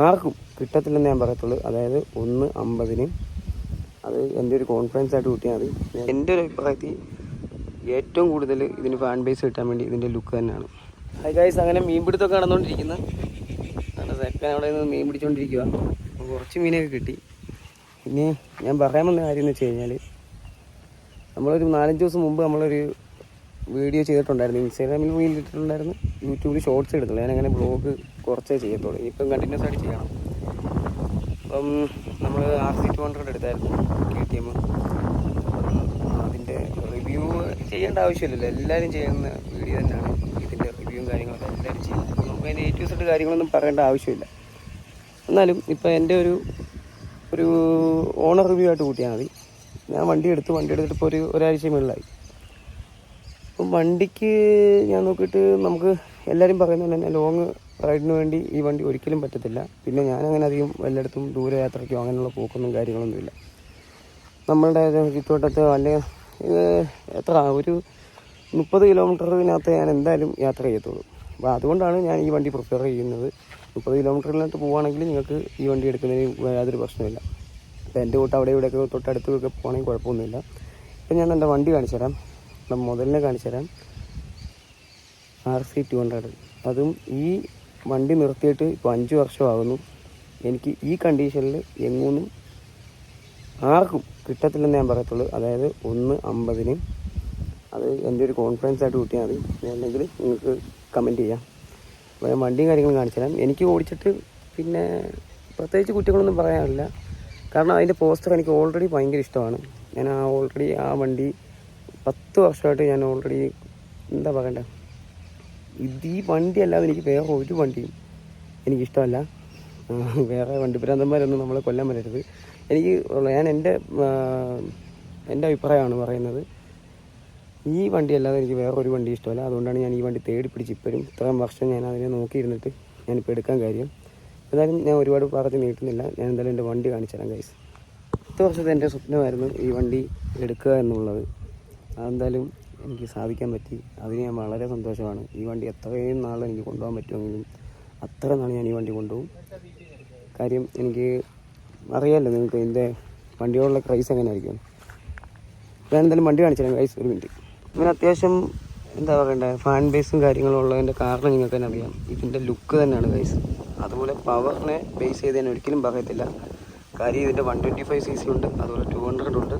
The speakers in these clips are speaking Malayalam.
ആർക്കും കിട്ടത്തില്ലെന്ന് ഞാൻ പറയത്തുള്ളൂ. അതായത് 1.50 അത് എൻ്റെ ഒരു കോൺഫിഡൻസ് ആയിട്ട് കൂട്ടിയാൽ മതി. എൻ്റെ ഒരു അഭിപ്രായത്തിൽ ഏറ്റവും കൂടുതൽ ഇതിന് ഫാൻ ബേസ് കിട്ടാൻ വേണ്ടി ഇതിൻ്റെ ലുക്ക് തന്നെയാണ്. ഹൈ ഗൈസ്, അങ്ങനെ മീൻ പിടുത്തമൊക്കെ നടന്നുകൊണ്ടിരിക്കുന്നത്. സെക്കൻ അവിടെ നിന്ന് മീൻ പിടിച്ചുകൊണ്ടിരിക്കുക. കുറച്ച് മീനൊക്കെ കിട്ടി. പിന്നെ ഞാൻ പറയാൻ വന്ന കാര്യം എന്ന് വെച്ച് കഴിഞ്ഞാൽ, നമ്മളൊരു 4-5 ദിവസം മുമ്പ് നമ്മളൊരു വീഡിയോ ചെയ്തിട്ടുണ്ടായിരുന്നു. ഇൻസ്റ്റാഗ്രാമിൽ റീൽ ഇട്ടിട്ടുണ്ടായിരുന്നു, യൂട്യൂബിൽ ഷോർട്സ് എടുത്തുള്ളൂ. ഞാനങ്ങനെ ബ്ലോഗ് കുറച്ചേ ചെയ്യത്തുള്ളൂ. ഇപ്പം കണ്ടിന്യൂസ് ആയിട്ട് ചെയ്യണം. അപ്പം നമ്മൾ RC200 എടുത്തായിരുന്നു KTM. അതിൻ്റെ റിവ്യൂ ചെയ്യേണ്ട ആവശ്യമില്ലല്ലോ, എല്ലാവരും ചെയ്യുന്ന വീഡിയോ തന്നെയാണ് ഇതിൻ്റെ റിവ്യൂവും കാര്യങ്ങളൊക്കെ എല്ലാവരും ചെയ്യുന്നത്. അപ്പോൾ നമുക്ക് അതിൻ്റെ A to Z കാര്യങ്ങളൊന്നും പറയേണ്ട ആവശ്യമില്ല. എന്നാലും ഇപ്പോൾ എൻ്റെ ഒരു ഓണർ റിവ്യൂ ആയിട്ട് കൂട്ടിയാൽ മതി. ഞാൻ വണ്ടി എടുത്തിട്ട് ഇപ്പോൾ ഒരാഴ്ച മുകളിലായി. അപ്പം വണ്ടിക്ക് ഞാൻ നോക്കിയിട്ട് നമുക്ക് എല്ലാവരും പറയുന്നത് തന്നെ ലോങ് റൈഡിന് വേണ്ടി ഈ വണ്ടി ഒരിക്കലും പറ്റത്തില്ല. പിന്നെ ഞാനങ്ങനെ അധികം എല്ലായിടത്തും ദൂരയാത്രയ്ക്കോ അങ്ങനെയുള്ള പോക്കൊന്നും കാര്യങ്ങളൊന്നുമില്ല. നമ്മളുടെ ചുറ്റുവട്ടത്ത് അല്ലെങ്കിൽ എത്ര ഒരു 30 കിലോമീറ്ററിനകത്ത് ഞാൻ എന്തായാലും യാത്ര ചെയ്യത്തുള്ളൂ. അപ്പോൾ അതുകൊണ്ടാണ് ഞാൻ ഈ വണ്ടി പ്രിഫർ ചെയ്യുന്നത്. 30 കിലോമീറ്ററിനകത്ത് പോവുകയാണെങ്കിൽ നിങ്ങൾക്ക് ഈ വണ്ടി എടുക്കുന്നതിന് യാതൊരു പ്രശ്നമില്ല. അപ്പോൾ എൻ്റെ കൂട്ട് അവിടെ ഇവിടെയൊക്കെ തൊട്ടടുത്തൊക്കെ പോകണമെങ്കിൽ കുഴപ്പമൊന്നുമില്ല. ഇപ്പം ഞാൻ എൻ്റെ വണ്ടി കാണിച്ചു തരാം. മുതലിനെ കാണിച്ചു തരാം. RC200. അതും ഈ വണ്ടി നിർത്തിയിട്ട് ഇപ്പോൾ 5 വർഷമാകുന്നു. എനിക്ക് ഈ കണ്ടീഷനിൽ എങ്ങൊന്നും ആർക്കും കിട്ടത്തില്ലെന്ന് ഞാൻ പറയത്തുള്ളൂ. അതായത് 1.50 അത് എൻ്റെ ഒരു കോൺഫിഡൻസ് ആയിട്ട് കൂട്ടിയാൽ മതി. അല്ലെങ്കിൽ നിങ്ങൾക്ക് കമൻറ്റ് ചെയ്യാം. അപ്പോൾ ഞാൻ വണ്ടിയും കാര്യങ്ങളും കാണിച്ചു തരാം. എനിക്ക് ഓടിച്ചിട്ട് പിന്നെ പ്രത്യേകിച്ച് കുറ്റങ്ങളൊന്നും പറയാനില്ല. കാരണം അതിൻ്റെ പോസ്റ്റർ എനിക്ക് ഓൾറെഡി ഭയങ്കര ഇഷ്ടമാണ്. ഞാൻ ആ വണ്ടി 10 വർഷമായിട്ട് ഞാൻ ഓൾറെഡി എന്താ പറയണ്ടേ, ഈ വണ്ടി അല്ലാതെ എനിക്ക് വേറെ ഒരു വണ്ടിയും എനിക്കിഷ്ടമല്ല. വേറെ വണ്ടിഭ്രാന്തന്മാരൊന്നും നമ്മളെ കൊല്ലാൻ പറ്റരുത്. ഞാൻ എൻ്റെ അഭിപ്രായമാണ് പറയുന്നത്. ഈ വണ്ടി അല്ലാതെ എനിക്ക് വേറെ ഒരു വണ്ടി ഇഷ്ടമല്ല. അതുകൊണ്ടാണ് ഞാൻ ഈ വണ്ടി തേടി പിടിച്ച് ഇപ്പോഴും ഇത്രയും വർഷം ഞാൻ അതിനെ നോക്കിയിരുന്നിട്ട് ഞാനിപ്പോൾ എടുക്കാൻ കാര്യം. എന്തായാലും ഞാൻ ഒരുപാട് പറഞ്ഞ് നീട്ടുന്നില്ല. ഞാൻ എന്തായാലും എൻ്റെ വണ്ടി കാണിച്ചു തരാം ഗൈസ്. 10 വർഷത്തെ എൻ്റെ സ്വപ്നമായിരുന്നു ഈ വണ്ടി എടുക്കുക എന്നുള്ളത്. അതെന്തായാലും എനിക്ക് സാധിക്കാൻ പറ്റി. അതിന് ഞാൻ വളരെ സന്തോഷമാണ്. ഈ വണ്ടി എത്രയും നാൾ എനിക്ക് കൊണ്ടുപോകാൻ പറ്റുമെങ്കിലും അത്ര നാൾ ഞാൻ ഈ വണ്ടി കൊണ്ടുപോകും. കാര്യം എനിക്ക് അറിയാമല്ലോ നിങ്ങൾക്ക് ഇതിൻ്റെ വണ്ടിയോടുള്ള ക്രൈസ് എങ്ങനെ ആയിരിക്കും. ഞാൻ എന്തായാലും വണ്ടി കാണിച്ചു തരാം ഗൈസ്. ഒരു മിനിറ്റ്. ഇങ്ങനെ അത്യാവശ്യം എന്താ പറയണ്ടേ, ഫാൻ ബേസും കാര്യങ്ങളും ഉള്ളതിൻ്റെ കാരണം നിങ്ങൾക്ക് തന്നെ അറിയാം. ഇതിൻ്റെ ലുക്ക് തന്നെയാണ് ഗൈസ്. അതുപോലെ പവറിനെ ബേസ് ചെയ്ത് ഞാൻ ഒരിക്കലും പറയത്തില്ല. കാര്യം ഇതിൻ്റെ 125cc ഉണ്ട്, അതുപോലെ 200 ഉണ്ട്,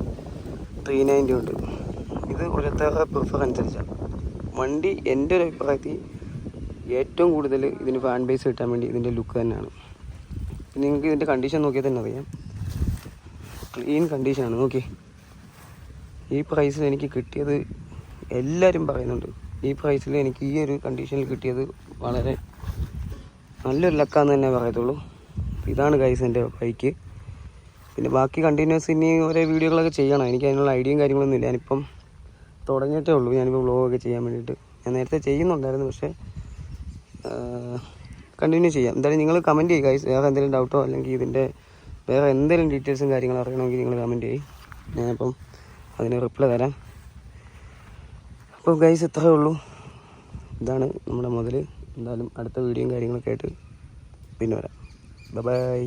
390 ഉണ്ട്. ഇത് ഓരോരുത്തരുടെ പ്രിഫർ അനുസരിച്ചാണ്. വണ്ടി എൻ്റെ ഒരു അഭിപ്രായത്തിൽ ഏറ്റവും കൂടുതൽ ഇതിന് ഫാൻ ബേസ് കിട്ടാൻ വേണ്ടി ഇതിൻ്റെ ലുക്ക് തന്നെയാണ്. നിങ്ങൾക്ക് ഇതിൻ്റെ കണ്ടീഷൻ നോക്കിയാൽ തന്നെ അറിയാം. ക്ലീൻ കണ്ടീഷനാണ്. നോക്കി, ഈ പ്രൈസിൽ എനിക്ക് കിട്ടിയത് എല്ലാവരും പറയുന്നുണ്ട്. ഈ പ്രൈസിൽ എനിക്ക് ഈ ഒരു കണ്ടീഷനിൽ കിട്ടിയത് വളരെ നല്ലൊരു ലക്കാന്ന് തന്നെ പറയത്തുള്ളൂ. ഇതാണ് ഗൈസ് എൻ്റെ ബൈക്ക്. പിന്നെ ബാക്കി കണ്ടിന്യൂസ് ഇനി ഓരോ വീഡിയോകളൊക്കെ ചെയ്യണം. എനിക്ക് അതിനുള്ള ഐഡിയയും കാര്യങ്ങളൊന്നും ഇല്ല. ഞാനിപ്പം തുടങ്ങിയിട്ടേ ഉള്ളൂ. ഞാനിപ്പോൾ വ്ളോഗൊക്കെ ചെയ്യാൻ വേണ്ടിയിട്ട്. ഞാൻ നേരത്തെ ചെയ്യുന്നുണ്ടായിരുന്നു, പക്ഷേ കണ്ടിന്യൂ ചെയ്യാം. എന്തായാലും നിങ്ങൾ കമൻറ്റ് ചെയ്യുക ഗൈസ്. വേറെ എന്തെങ്കിലും ഡൗട്ടോ അല്ലെങ്കിൽ ഇതിൻ്റെ വേറെ എന്തെങ്കിലും ഡീറ്റെയിൽസും കാര്യങ്ങളും അറിയണമെങ്കിൽ നിങ്ങൾ കമൻറ്റ് ചെയ്യും. ഞാനിപ്പം അതിന് റിപ്ലൈ തരാം. അപ്പോൾ ഗൈസ് ഇത്രയേ ഉള്ളൂ. ഇതാണ് നമ്മുടെ മുതൽ. എന്തായാലും അടുത്ത വീഡിയോയും കാര്യങ്ങളൊക്കെ ആയിട്ട് പിന്നെ വരാം. ബൈ.